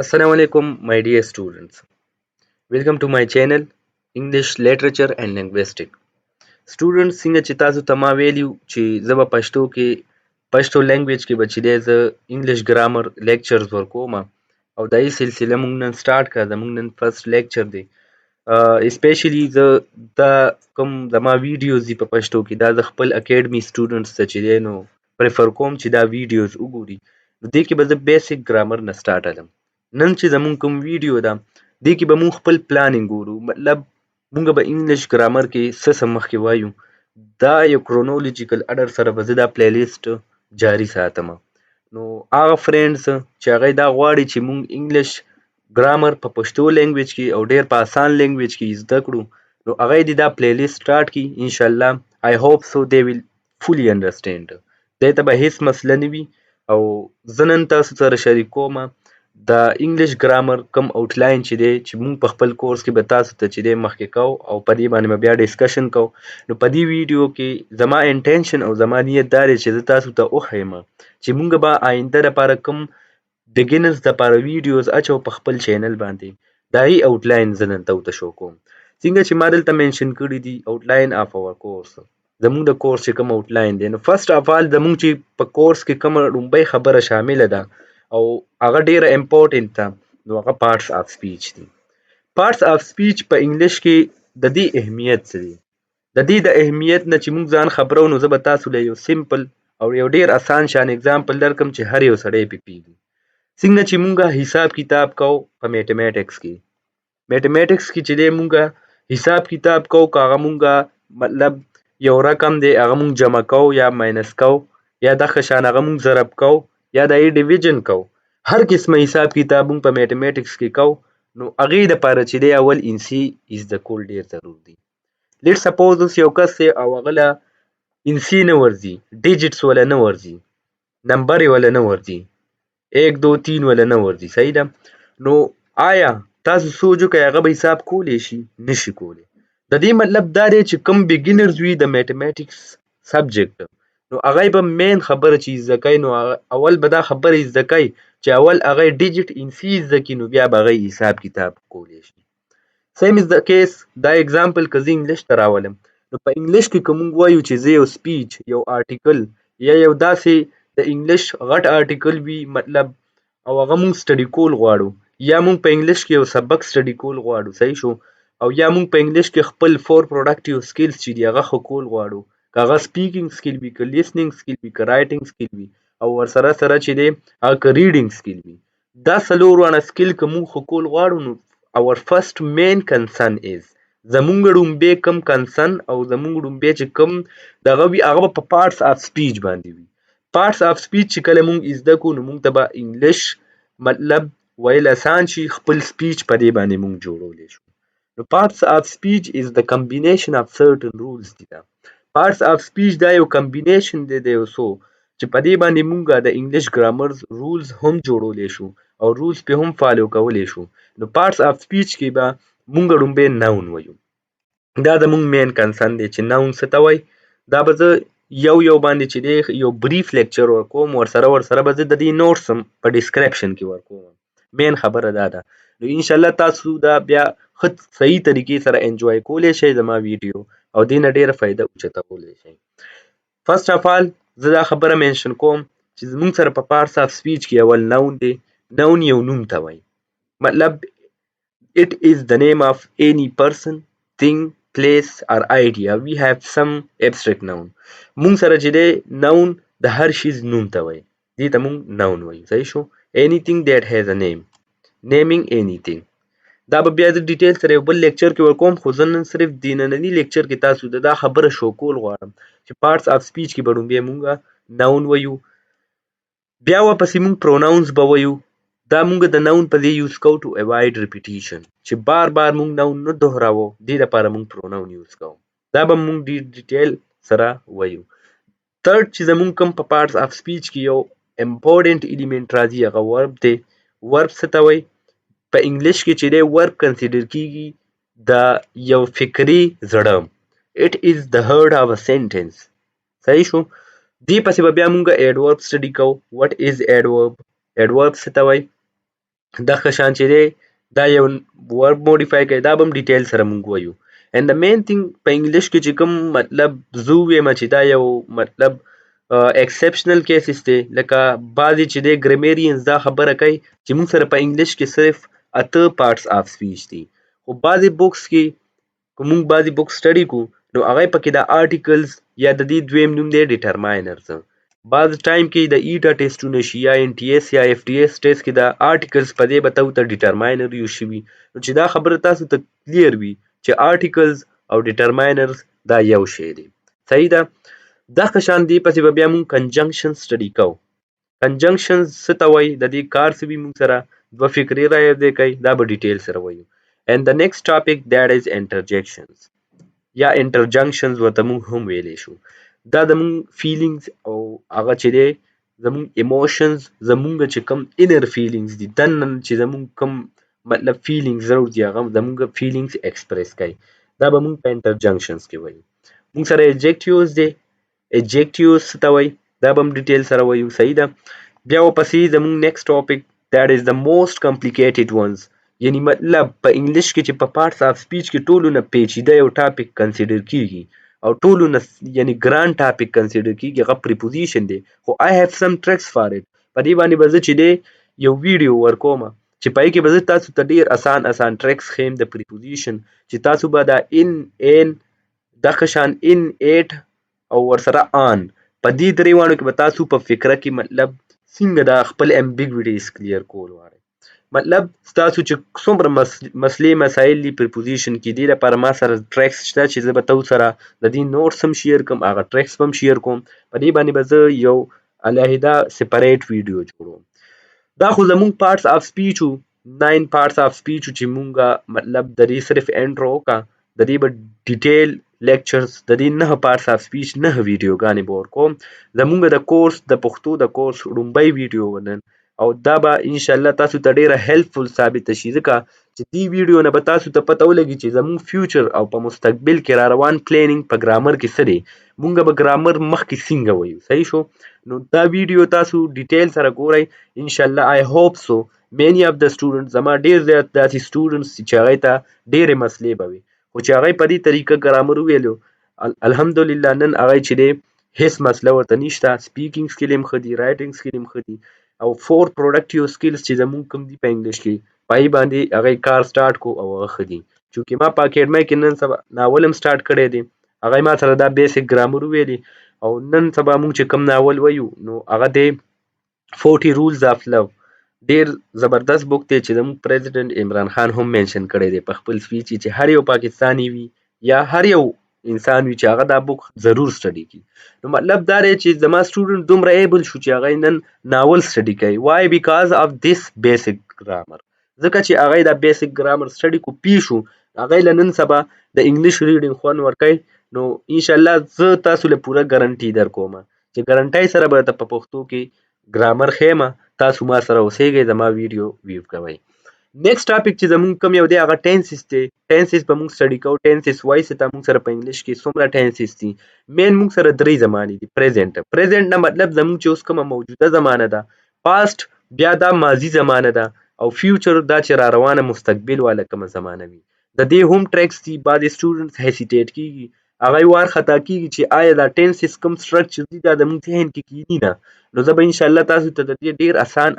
Assalamu alaikum, my dear students. Welcome to my channel, English Literature and Linguistics. Students څنګه چې تاسو ته ما ویلي چې زه به پښتو لینګویج کې به چې دی زه انګلیش ګرامر لیکچرز ورکوم او دا یې سلسله موږ نن سټارټ کړه. زموږ نن فرست لیکچر دی. اسپیشلی زه دا کوم زما ویډیوز دي په پښتو کې دا زه خپل اکیډمي سټوډنټس ته چې دی نو پریفر کوم چې دا ویډیوز وګوري. نو دې کې به زه بیسیک ګرامر نه سټارټ علم. نن چې زموږ کوم ویډیو ده دې کې به موږ خپل پلانینګ ګورو، مطلب موږ به انګلیش ګرامر کې څه مخکې وایو. دا یو کرونولوجیکل اډر سره به زه دا پلی لیست جاري ساتم. نو هغه فرینډز چې هغوی دا غواړي چې موږ انګلیش ګرامر په پښتو لینګویج کې او ډیر په آسان لینګویج کې زده کړو، نو هغوی دې دا پلی لیست سټارټ کړي. انشاءالله I hope so they will fully understand. دې ته به هیڅ مسله نه وي او زه نن تاسو سره شریک کوم د انګلیش ګرامر کم آوټلاین چې دی چې موږ په خپل کورس کې به تاسو ته چې دی مخکې کوو او په دې باندې به بیا ډسکشن کوو. نو په دې ویډیو کې زما انټینشن او زما نیت دا دی چې زه تاسو ته وښیم چې موږ به آینده لپاره کوم بګینرز دپاره ویډیوز اچو په خپل چینل باندې. د هغې آوټلاین زه نن ته شو کوم. څنګه چې ما دلته منشن کړي دي آوټلاین آف اور کورس، زموږ د کورس چې کوم آوټلاین دی. نو فرسټ اف آل زموږ چې په کورس کې کومه لومړۍ خبره شامله ده او هغه ډیره امپورټنت ده، نو هغه پارټس اف سپیچ دي. پارټس اف سپیچ په انګلیش کې د دې اهمیت څه دی؟ د دې د اهمیت نه چې موږ ځان خبرو، نو زه به تاسو له یو سمپل او یو ډیر آسان شان اگزامپل درکم چې هر یو سړی پې پوهیږي. څنګه چې موږ حساب کتاب کوو په میټمیټکس کې، میټمیټکس کې چې دی موږ حساب کتاب کوو، که هغه موږ مطلب یو رقم دی هغه موږ جمع کوو یا ماینس کوو یا دغه شان هغه موږ ضرب کوو یا د یې ډیویژن کوو، هر قسمه حساب کتاب موږ په میټمیټکس کې کوو. نو هغې دپاره چې دی اول انسي زده کول ډېر ضرور دي. لیټ سپوز اوس یو کس دی او هغه له انسي نه ورځي، ډیجټس وله نه ورځي، نمبر یې وله نه ورځي، 1 2 3 وله نه ورځي، صحیح ده. نو آیا تاسو سوچ وکړئ هغه به حساب کولی شي؟ نشي کولی. د دې مطلب دا دی چې کوم بګینرز وي د میټمیټکس سبجیکټ، نو هغه به مین خبره چې زده کوي، نو اول به دا خبره زده کوي چې اول هغه ډیجټ انسي زده کړي، نو بیا به هغه حساب کتاب کولی شي. سیم از د کیس. دا اگزامپل که زه انګلیش ته راولم، نو په انګلیش کې که موږ وایو چې زه یو سپیچ یو آرټیکل یا یو داسې د انګلیش غټ آرټیکل وي مطلب او هغه موږ سټډي کول غواړو، یا موږ په انګلیش کې یو سبق سټډي کول غواړو، صحیح شو، او یا موږ په انګلیش کې خپل 4 پروډکټیو سکلز چې دي هغه ښه کول غواړو، که هغه سپیکینګ سکل وي، که لیسنینګ سکل وي، که رایټینګ سکل وي، او ورسره سره چې دی هغه که ریډینګ سکل وي. دا څلور واړه سکل که موږ ښه کول غواړو، نو our first main concern is زمونږ ډومبې کم کنسرن او زمونږ ډومبې چې کم دغه وي هغه به په پارټس اف سپیچ باندې وي. پارټس اف سپیچ چې کله موږ زده کړو، نو موږ ته به انګلیش مطلب ویل اسان شي، خپل سپیچ په دې باندې موږ جوړولی شو. نو پارټس اف سپیچ از د کمبینیشن اف سرټن رولز دي. دا پارټس اف سپیچ دا یو کمبینیشن دی د یو څو چې په دې باندې موږ د انګلیش ګرامر رولز هم جوړولی شو او رولز پې هم فالو کولی شو. نو پارټس اف سپیچ کې به موږ ډومبې ناون وایو. دا زموږ مین کنسرن دی چې ناون څه ته وایي. دا به زه یو باندې چې دی یو بریف لیکچر ورکوم، ورسره به زه د دې نوټس هم په ډسکرپشن کې ورکوم. مین خبره دا ده. نو انشاءالله تاسو دا بیا ښه صحیح طریقې سره انجوای کولی شئ زما ویډیو او دې نه ډېره فایده اوچتولی شئ. فرسټ اف آل زه دا خبره منشن کوم چې زموږ سره په پارټس اف سپیچ کې اول ناون دی. ناون یو نوم ته وایي، مطلب it is the name of any person, thing, place or idea. We have some abstract noun. مونږ سره چې دی noun د هر شیز نوم ته وایي، دې ته مونږ noun وایو، صحیح شو. anything that has a name, naming anything. دا به بیا زه ډیټیل سره یو بل لیکچر کې ورکوم، خو زه نن صرف دې ننني لیکچر کې تاسو ته دا خبره شو کول غواړم چې پارټس اف سپیچ کې به لومبې مونږ noun وایو، بیا ورپسې مونږ پروناونز به وایو. دا مونږ د ناون په دې یوز کوو ټو اوایډ ریپیټیشن، چې بار بار مونږ ناون نه دوهراوو، دې لپاره مونږ پروناون یوز کوو. دا به مونږ ډېر ډیټیل سره وایو. تھرډ چې زمونږ کوم په پارټس اف سپیچ کې یو امپورټنټ ایلیمنټ راځي هغه ورب دی. ورب څه ته وایي؟ په انګلیش کې چې دی ورب کنسیډر کیږي د یو فکري زړه. اټ از د هارت اف ا سینټنس، صحیح شو. دې پسې به بیا مونږ ایډورب سټډي کوو. وټ از ایډورب؟ ایډورب څه ته وایي؟ دغه شان چې دی دا یو ورب موډیفای کوي دا به هم ډیټیل سره مونږ وایو. and the main thing په انګلیش کې چې کوم مطلب زه ووایم چې دا یو مطلب exceptional cases دی لکه بعضې چې دی ګرمیریانز دا خبره کوي چې مونږ سره په انګلیش کې صرف 8 parts of speech دي خو بعضې بوکس کې که مونږ بعضې بوکس سټډي کړو نو هغې پکې د آرټیکلز یا د دې دویم نوم دی ډیټرماینرز. بعض ټایم کې د ایټا ټیسټونه شي یا ان ټي ایس یا اف ټي ایس ټیسټ کې د آرټیکلز په دې به ته ډیټرماینر یوز شوي نو چې دا خبره تاسو ته کلیر وي چې آرټیکلز او ډیټرماینرز دا یو شی دی. صحیح ده. دغه شان دې پسې به بیا مونږ کنجنکشن سټډي کوو. کنجنکشنز څه ته وایي د دې کار څه وي مونږ سره دوه فکرې را یوځای کوي دا به ډیټیل سره وایو. and the next topic that is interjections یا interjunctions ورته مونږ هم ویلی شو. دا زمونږ فیلینګز او هغه چې دی زمونږ ایموشنز زمونږ چې کوم انر فیلینګز دي دننه چې زمونږ کوم مطلب فیلینګز راوځي هغه زمونږ فیلینګز ایکسپریس کوي دا به مونږ په انټرجنکشنز کې وایو. مونږ سره ایجیکټیوز دی. ایجیکټیوز څه ته وایي دا به هم ډیټیل سره وایو. صحیح ده. بیا ورپسې زمونږ نیکسټ ټاپک that is the most complicated ones یعنی مطلب په انګلیش کې چې په پارټس آف سپیچ کې ټولو نه پیچیده یو ټاپک کنسیډر کیږي او ټولو نه یعنی ګران ټاپک کنسیډر کیږي هغه پریپوزیشن دی خو I have some tricks for it. په دې باندې به زه چې دی یو ویډیو ورکوم چې پای کې به زه تاسو ته ډیر اسان ټریکس ښیم د پریپوزیشن چې تاسو به دا ان دغه شان ان ایټ او ورسره آن په دې درې واړو کې به تاسو په فکره کې مطلب څنګه دا خپل امبیګویټیز کلیر کول غواړئ. مطلب ستاسو چې څومره مسلې مسایل دي پریپوزیشن کې دې لپاره ما سره ټریکس شته چې زه به تاسو سره د دې نوټس هم شیر کوم هغه ټریکس هم شیر کوم په دې باندې به زه یو علیحده سپریټ ویډیو جوړوم. دا خو زمونږ پارټس آف سپیچ وو 9 پارټس آف سپیچ چې مونږه مطلب د دې صرف انټرو وکړه د دې به ډیټیل لیکچرز د دې 9 پارټس آف سپیچ 9 ویډیوګانې به ورکوم. زمونږ د کورس د پښتو د کورس لومړی ویډیو ونن او دا به انشاءالله تاسو ته ډیره هیلپفل ثابته شي ځکه چې دې ویډیو نه به تاسو ته پته ولګي چې زموږ فیوچر او په مستقبل کې را روان پلانینګ په ګرامر کې څه دی مونږ به ګرامر مخکې څنګه وایو. صحیح شو. نو دا ویډیو تاسو ډیټیل سره ګورئ انشاءالله I hope so many of the students زما ډیر زیات داسې students چې هغوی ته ډیرې مسلې به وي خو چې هغوی په دې طریقه ګرامر وویلو الحمدلله نن هغوی چې دی هیڅ مسله ورته نشته. سپیکینګ سکیل هم ښه دي رایټینګ سکیل هم ښه دي او 4 پروډکټیو سکیلز چې زمونږ کوم دي په انګلیش کې په هغې باندې هغوی کار سټارټ کو او هغه ښه دي. چونکې ما په اکیډمۍ کې نن سبا ناول هم سټارټ کړی دی هغوی ما سره دا بیسک ګرامر وویلي او نن سبا مونږ چې کوم ناول وایو نو هغه دی 40 rules of love ډیر زبردست بوک دی چې زموږ پریزیډنټ عمران خان هم منشن کړی دی په خپل سپیچ کې چې هر یو پاکستانی وي یا هر یو انسان وي چې هغه دا بوک ضرور سټډي کړي. نو مطلب دا دی چې زما سټوډنټ دومره ایبل شو چې هغه نن ناول سټډي کوي. وای بیکاز اف دیس بیسک ګرامر ځکه چې هغه دا بیسک ګرامر سټډي کو پی شو هغه له نن سبا د انګلیش ریډینګ خوند ورکوي. نو انشاءالله زه تاسو له پوره ګارنټي درکوم چې ګارنټۍ سره به ته په پښتو کې ګرامر ښیمه تاسو ما سره اوسېږئ زما ویډیو ویو کوئ. نیکسټ ټاپک چې زمونږ کوم یو دی هغه ټینسز دی. ټینسز به مونږ سټډي کوو. ټینسز وایي ته مونږ سره په انګلیش کې څومره ټینسز دي مین مونږ سره 3 زمانې دي. پریزنټ نه مطلب زمونږ چې اوس کومه موجوده زمانه ده پاست بیا دا ماضي زمانه ده او فیوچر دا چې را روانه مستقبل والا کومه زمانه وي. د دې هم ټریکس دي بعضې سټوډنټس هیسیټیټ کیږي هغوی وارخطا کیږي چې آیا دا ټینسز کوم سټرکچر دي دا زمونږ ذهن کې کینی نه. نو زه به انشاءالله تاسو ته د دې ډیر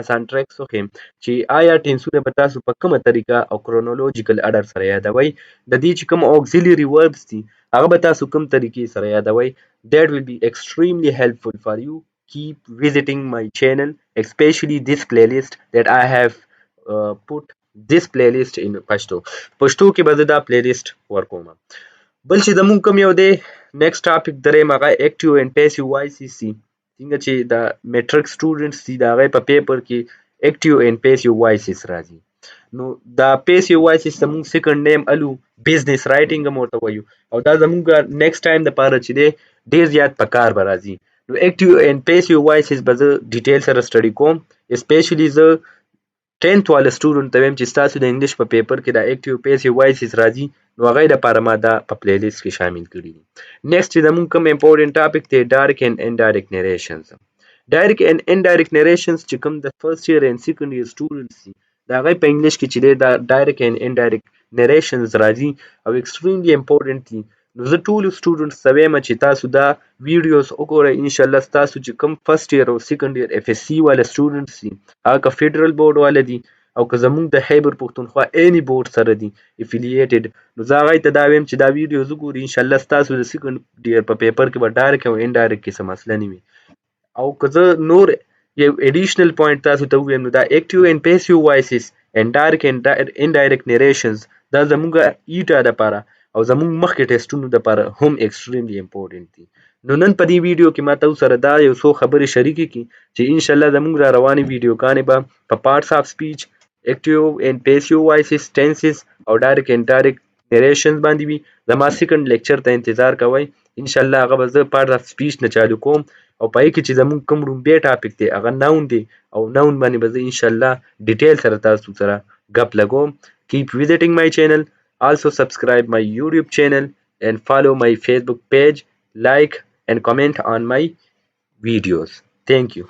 اسان ټریکس وښیم چې آیا ټینسونه به تاسو په کومه طریقه او کرونولوجیکل اډر سره یادوئ د دې چې کوم auxiliary verbs دي هغه به تاسو کوم طریقې سره یادوئ. that will be extremely helpful for you. keep visiting my channel especially this playlist that I have put this playlist in Pashto. پښتو کې به زه دا پلیلیست ورکوم. بل چې زمونږ کوم یو دی نیکسټ ټاپک درېیم هغه اکټیو اینډ پیسیو وایسز دي. څنګه چې د میټرک سټوډنټس دي د هغوی په پیپر کې اکټیو اینډ پیسیو وایسز راځي. نو دا پیسیو وایسز زمونږ سیکنډ نیم الو بزنس رایټینګ هم ورته وایو او دا زمونږ نیکسټ ټایم دپاره چې دی ډېر زیات په کار به راځي. نو اکټیو اینډ پیسیو وایسز به زه ډیټیل سره سټډي کوم اسپیشلی زه 10th والا سټوډنټ ته ویم چې ستاسو د انګلیش په پیپر کې دا اکټیو پیسیو وایسز راځي نو هغوی دپاره ما دا په پلیلیست کې شامل کړي دي. نیکسټ چې زمونږ کوم امپورټنټ ټاپک دی ډایرکټ اینډ انډایرکټ نریشنز. ډایرکټ اینډ انډایرکټ نریشنز چې کوم د فرست ایئر اینډ سیکنډ ایئر سټوډنټس دي د هغې په انګلیش کې چې دی دا ډایرکټ اینډ انډایرکټ نریشنز راځي او ایکسټریملی امپورټنټ دي. نو زه ټولو سټوډنټس ته وایم چې تاسو دا ویډیوز وګورئ. انشاءالله ستاسو چې کوم فرست ایئر او سیکنډ ایئر اف اس سی والا سټوډنټس دي، هغه که فیډرل بورډ والا دي او که زمونږ د خیبر پښتونخوا اینی بورډ سره دي افیلیټډ، نو زه هغوی ته دا وایم چې دا ویډیوز وګوري. انشاءالله ستاسو د سیکنډ ایئر په پیپر کې به ډایرکټ او انډایرکټ کې څه مسله نه وي. او که زه نور یو ایډیشنل پوینټ تاسو ته ووایم نو دا اکټیو اینډ پیسیو وایسز اینډ ډایرکټ اینډ انډایرکټ نریشنز دا زموږ ایټا دپاره او زموږ مخکې ټیسټونو دپاره هم ایکسټریملی امپورټنټ دي. نو نن په دې ویډیو کې ما تاسو سره دا یو څو خبرې شریکې کړي چې انشاءالله زموږ را روانې ویډیوګانې به په پارټس آف سپیچ، اکټیو اینډ پیسیو وایسز، ټینسز او ډایرکټ اینډ ډایرکټ نریشنز باندې وي. زما سیکنډ لیکچر ته انتظار کوئ. انشاءالله هغه به زه پارټ آف سپیچ نه چالو کوم او په هغې کې چې زموږ کوم لومبی ټاپک دی هغه ناون دی او ناون باندې به زه انشاءالله ډیټیل سره تاسو سره ګپ لګوم. Keep visiting my channel. Also subscribe my YouTube channel and follow my Facebook page, like and comment on my videos. Thank you.